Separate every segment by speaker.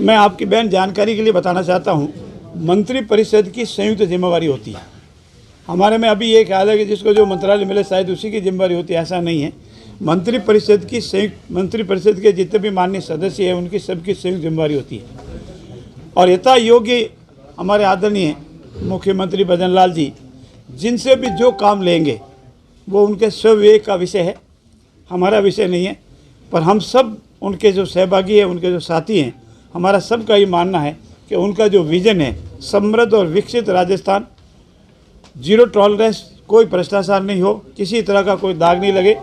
Speaker 1: मैं आपकी बहन जानकारी के लिए बताना चाहता हूँ, मंत्री परिषद की संयुक्त जिम्मेवारी होती है। हमारे में अभी ये ख्याल है कि जिसको जो मंत्रालय मिले शायद उसी की जिम्मेवारी होती है, ऐसा नहीं है। मंत्री परिषद की संयुक्त मंत्री परिषद के जितने भी माननीय सदस्य हैं उनकी सबकी संयुक्त जिम्मेवारी होती है। और यथा योग्य हमारे आदरणीय मुख्यमंत्री भजन लाल जी जिनसे भी जो काम लेंगे वो उनके स्वविवेक का विषय है, हमारा विषय नहीं है। पर हम सब उनके जो सहभागी हैं, उनके जो साथी हैं, हमारा सबका ये मानना है कि उनका जो विज़न है समृद्ध और विकसित राजस्थान, जीरो टॉलरेंस, कोई भ्रष्टाचार नहीं हो, किसी तरह का कोई दाग नहीं लगे,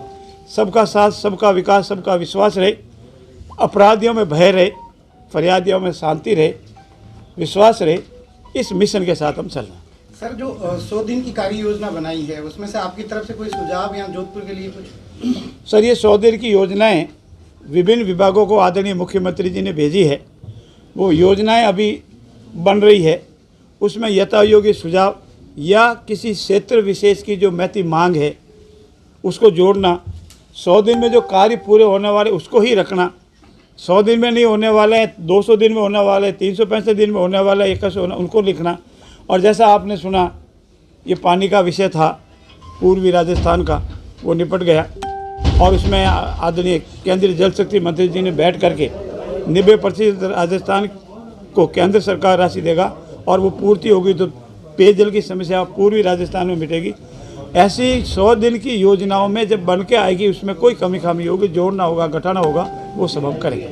Speaker 1: सबका साथ, सबका विकास, सबका विश्वास रहे, अपराधियों में भय रहे, फरियादियों में शांति रहे, विश्वास रहे, इस मिशन के साथ हम चल रहे हैं।
Speaker 2: सर, जो 100 दिन की कार्य योजना बनाई है उसमें से आपकी तरफ से कोई सुझाव या जोधपुर के लिए कुछ?
Speaker 1: सर, ये 100 दिन की योजनाएं विभिन्न विभागों को आदरणीय मुख्यमंत्री जी ने भेजी है। वो योजनाएं अभी बन रही है, उसमें यथायोग्य सुझाव या किसी क्षेत्र विशेष की जो महती मांग है उसको जोड़ना, 100 दिन में जो कार्य पूरे होने वाले उसको ही रखना। 100 दिन में नहीं होने वाले हैं, 200 दिन में होने वाले, 365 दिन में होने वाला, 21 उनको लिखना। और जैसा आपने सुना, ये पानी का विषय था पूर्वी राजस्थान का, वो निपट गया। और उसमें आदरणीय केंद्रीय जल शक्ति मंत्री जी ने बैठ करके 90% राजस्थान को केंद्र सरकार राशि देगा और वो पूर्ति होगी तो पेयजल की समस्या पूर्वी राजस्थान में मिटेगी। ऐसी 100 दिन की योजनाओं में जब बन के आएगी उसमें कोई कमी खामी होगी, जोड़ना होगा, घटाना होगा, वो सब हम करेंगे।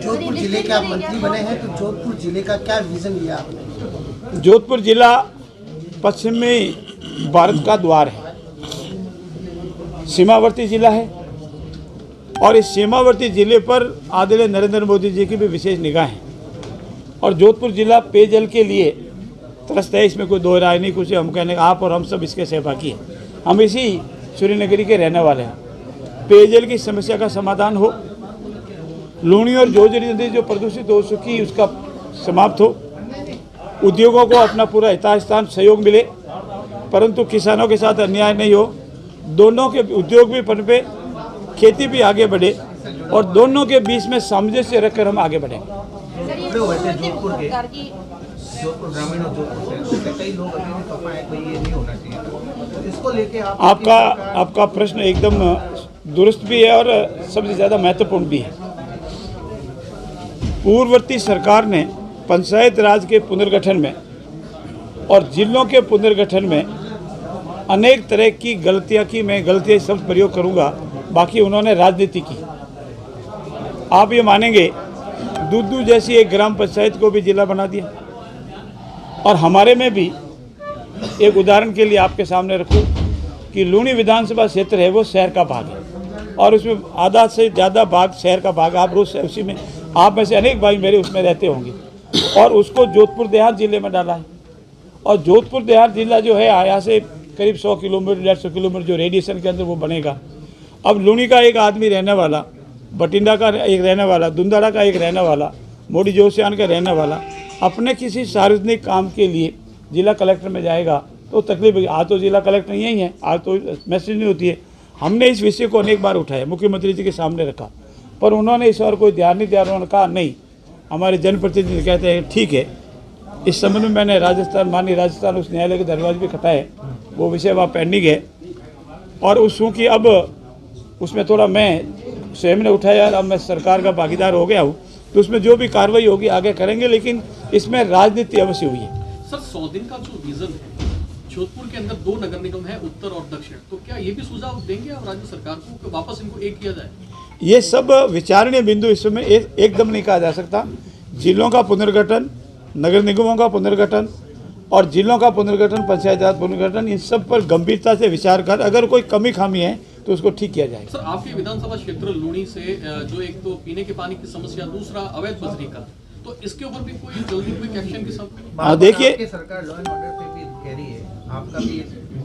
Speaker 2: जोधपुर जिले के आप मंत्री बने हैं तो जोधपुर जिले का क्या विजन लिया आपने?
Speaker 1: जोधपुर जिला पश्चिमी भारत का द्वार है, सीमावर्ती जिला है और इस सीमावर्ती जिले पर आदरणीय नरेंद्र मोदी जी की भी विशेष निगाह है। और जोधपुर जिला पेयजल के लिए त्रस्त है, इसमें कोई दो राय नहीं। कुछ हम कहने आप और हम सब इसके सहभागी हैं। हम इसी सूर्यनगरी के रहने वाले हैं। पेयजल की समस्या का समाधान हो, लूणी और जोजरी नदी जो प्रदूषित हो चुकी उसका समाप्त हो, उद्योगों को अपना पूरा यथास्थान सहयोग मिले, परंतु किसानों के साथ अन्याय नहीं हो, दोनों के उद्योग भी पनपे, खेती भी आगे बढ़े और दोनों के बीच में सामंजस्य रखकर हम आगे बढ़ें।
Speaker 3: जोधपुर ग्रामीण और जोधपुर शहर कई लोग अभी भी कपाए कोई ये नहीं होना चाहिए, तो इसको लेके
Speaker 1: आपका प्रश्न एकदम दुरुस्त भी है और सबसे ज़्यादा महत्वपूर्ण भी है। पूर्ववर्ती सरकार ने पंचायत राज के पुनर्गठन में और जिलों के पुनर्गठन में अनेक तरह की गलतियां की। मैं गलतियां शब्द प्रयोग करूंगा, बाकी उन्होंने राजनीति की। आप ये मानेंगे दूदू जैसी एक ग्राम पंचायत को भी जिला बना दिया। और हमारे में भी एक उदाहरण के लिए आपके सामने रखूं कि लूणी विधानसभा क्षेत्र है वो शहर का भाग है और उसमें आधा से ज़्यादा भाग शहर का भाग, आप रोज उसी में, आप में से अनेक भाई मेरे उसमें रहते होंगे, और उसको जोधपुर देहात जिले में डाला है। और जोधपुर देहात जिला जो है यहाँ से करीब 100 किलोमीटर 150 किलोमीटर जो रेडिएशन के अंदर वो बनेगा। अब लूणी का एक आदमी रहने वाला, बठिंडा का एक रहने वाला, दुंदाड़ा का एक रहने वाला, मोड़ी जोशियान का रहने वाला अपने किसी सार्वजनिक काम के लिए जिला कलेक्टर में जाएगा तो तकलीफ है। आज तो जिला कलेक्टर यही है, आज तो मैसेज नहीं होती है। हमने इस विषय को अनेक बार उठाया, मुख्यमंत्री जी के सामने रखा, पर उन्होंने इस और कोई ध्यान नहीं दिया। उन्होंने कहा नहीं, हमारे जनप्रतिनिधि कहते हैं ठीक है। इस संबंध में मैंने माननीय राजस्थान उच्च न्यायालय के दरवाजे भी खटाए, वो विषय वहाँ पेंडिंग है। और उस चूँकि अब उसमें थोड़ा मैं स्वयं ने उठाया, अब मैं सरकार का भागीदार हो गया हूँ, तो उसमें जो भी कार्रवाई होगी आगे करेंगे, लेकिन इसमें राजनीति अवश्य हुई है।
Speaker 4: सर, 100 दिन का जो विजन है, जोधपुर के अंदर 2 नगर निगम है, उत्तर और दक्षिण, तो क्या ये भी सुझाव देंगे आप राज्य सरकार को कि वापस इनको एक किया जाए?
Speaker 1: ये सब विचारणीय बिंदु, इस समय एकदम नहीं कहा जा सकता। जिलों का पुनर्गठन, नगर निगमों का पुनर्गठन और जिलों का पुनर्गठन, पंचायत राज पुनर्गठन, इन सब पर गंभीरता से विचार कर अगर कोई कमी खामी है तो उसको ठीक किया जाएगा।
Speaker 4: सर, आपके विधानसभा क्षेत्र लूणी से जो एक तो पीने के पानी की समस्या, दूसरा अवैध बजरी का, तो इसके ऊपर भी कोई जल्दी कोई एक्शन की सब
Speaker 1: देखिए,
Speaker 3: सरकार लॉ एंड ऑर्डर पे भी कह रही है, आपका भी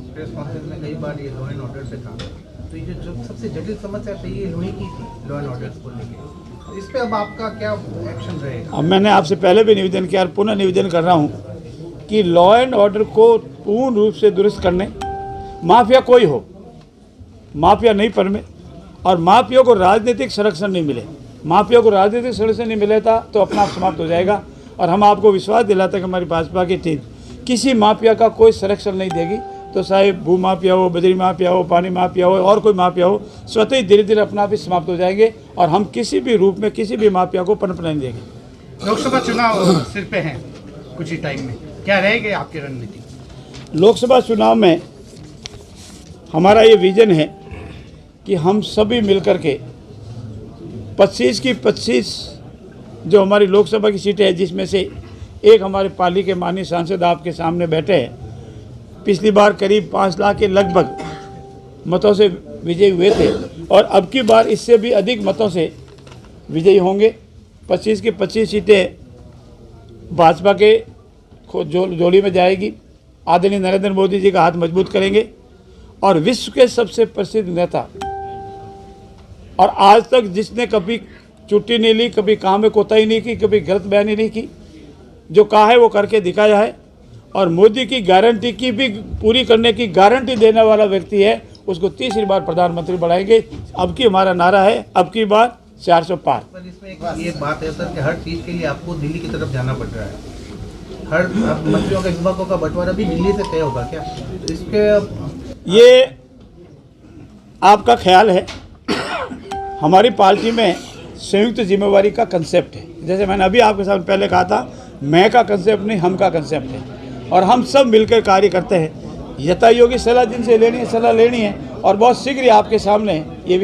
Speaker 3: प्रेस कॉन्फ्रेंस में कई बार ये लॉ एंड ऑर्डर पे था, तो ये जो सबसे जटिल समस्या थी ये लूणी की थी, लॉ एंड ऑर्डर को लेकर, इस पे अब आपका क्या एक्शन रहेगा?
Speaker 1: अब मैंने आपसे पहले भी निवेदन किया और पुनः निवेदन कर रहा हूँ कि लॉ एंड ऑर्डर को पूर्ण रूप से दुरुस्त करने, माफिया कोई हो, माफिया नहीं परमे और माफिया को राजनीतिक संरक्षण नहीं मिले, माफिया को राजनीतिक सॉल्यूशन नहीं मिलेगा तो अपना आप समाप्त हो जाएगा। और हम आपको विश्वास दिलाते हैं कि हमारी भाजपा की टीम किसी माफिया का कोई संरक्षण नहीं देगी। तो चाहे भू माफिया हो, बजरी माफिया हो, पानी माफिया हो और कोई माफिया हो, स्वतः ही धीरे धीरे अपना आप ही समाप्त हो जाएंगे और हम किसी भी रूप में किसी भी माफिया को पनपने नहीं देंगे।
Speaker 2: लोकसभा चुनाव सिर पे हैं कुछ ही टाइम में, क्या रहेगी आपकी रणनीति?
Speaker 1: लोकसभा चुनाव में हमारा ये विजन है कि हम सभी मिलकर के 25 की 25 जो हमारी लोकसभा की सीटें हैं, जिसमें से एक हमारे पाली के माननीय सांसद आपके सामने बैठे हैं, पिछली बार करीब 5 लाख के लगभग मतों से विजयी हुए थे और अब की बार इससे भी अधिक मतों से विजयी होंगे। 25 की 25 सीटें भाजपा के जोड़ी में जाएगी। आदरणीय नरेंद्र मोदी जी का हाथ मजबूत करेंगे और विश्व के सबसे प्रसिद्ध नेता और आज तक जिसने कभी छुट्टी नहीं ली, कभी काम में कोताही नहीं की, कभी गलत बयानी नहीं की, जो कहा है वो करके दिखाया है और मोदी की गारंटी की भी पूरी करने की गारंटी देने वाला व्यक्ति है, उसको तीसरी बार प्रधानमंत्री बनाएंगे। अब की हमारा नारा है, अब की बार 400 पार।
Speaker 3: पर इसमें एक बात है सर कि हर चीज़ के लिए आपको दिल्ली की तरफ जाना पड़ रहा है। हर मंत्रियों के विभागों का बंटवारा भी दिल्ली से तय होगा क्या? तो इसके
Speaker 1: ये आपका ख्याल है। हमारी पार्टी में संयुक्त जिम्मेवारी का कंसेप्ट है। जैसे मैंने अभी आपके सामने पहले कहा था, मैं का कंसेप्ट नहीं, हम का कंसेप्ट है और हम सब मिलकर कार्य करते हैं। यथा योगी सलाह जिनसे लेनी है सलाह लेनी है और बहुत शीघ्र ही आपके सामने ये